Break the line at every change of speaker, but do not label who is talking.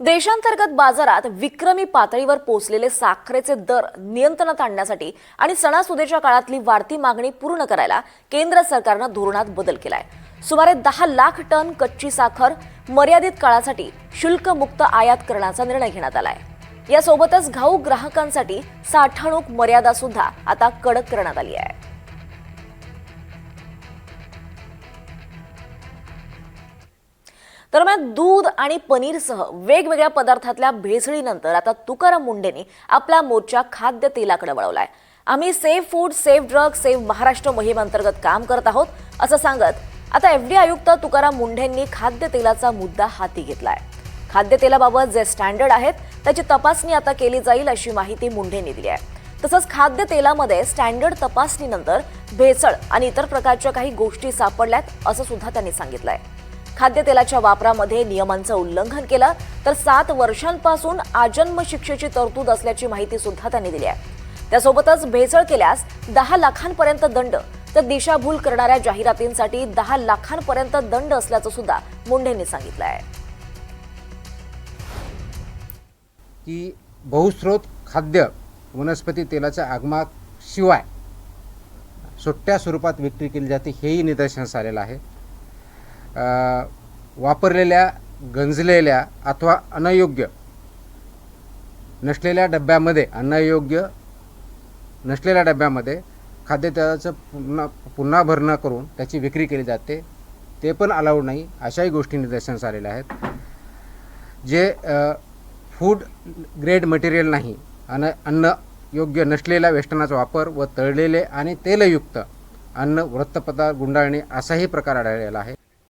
देशांतर्गत बाजारात विक्रमी पातळीवर पोहोचलेले साखरेचे दर नियंत्रणात आणण्यासाठी आणि सणासुदीच्या काळातली वाढती मागणी पूर्ण करायला केंद्र सरकारनं धोरणात बदल केलाय। सुमारे 10 लाख टन कच्ची साखर मर्यादित काळासाठी शुल्कमुक्त आयात करण्याचा निर्णय घेण्यात आलाय। यासोबतच घाऊक ग्राहकांसाठी साठवणूक मर्यादा सुद्धा आता कडक करण्यात आली आहे। दरम्यान दूध आणि पनीरसह वेगवेगळ्या पदार्थातल्या भेसळीनंतर आता तुकाराम मुंढेंनी आपला मोर्चा खाद्य तेलाकडे वळवलाय। आम्ही safe food safe drug safe Maharashtra मोहिमेअंतर्गत काम करत आहोत असं सांगत आता एफडीए आयुक्त तुकाराम मुंढेंनी खाद्य तेलाचा मुद्दा हाती घेतलाय। खाद्य तेलाबाबत जे स्टँडर्ड आहेत त्याची तपासणी आता केली जाईल अशी माहिती मुंढेंनी दिली आहे। तसंच खाद्य तेलामध्ये स्टँडर्ड तपासणीनंतर भेसळ आणि इतर प्रकारच्या काही गोष्टी सापडल्यात असं सुद्धा त्यांनी सांगितलंय। खाद्यतेलाच्या वापरामध्ये नियमांचं उल्लंघन केलं तर 7 वर्षांपासून आजन्म शिक्षेची तरतूद असल्याची माहिती सुद्धा त्यांनी दिली आहे। त्यासोबतच भेसळ केल्यास 10 लाखांपर्यंत दंड तर दिशाभूल करणाऱ्या जाहिरातींसाठी 10 लाखांपर्यंत दंड असल्याचं सुद्धा मुंढेंनी सांगितलं आहे।
की बहुस्रोत खाद्य वनस्पती तेलाच्या आगमनाशिवाय सुट्ट्या स्वरूपात विक्री केली जाते हेही निदर्शनास आलेलं आहे। वापरलेल्या गंजलेल्या अथवा अनयोग्य नसलेल्या डब्यामध्ये खाद्यतेलाचं पुन्हा भरणा करून त्याची विक्री केली जाते, ते पण अलाउड नाही। अशाही गोष्टी निदर्शनास आलेल्या आहेत। जे फूड ग्रेड मटेरियल नाही आणि अन्न योग्य नसलेल्या वेष्टनाचा वापर व तळलेले आणि तेलयुक्त अन्न वृत्तपदार्थ गुंडाळणे असाही प्रकार आढळलेला आहे।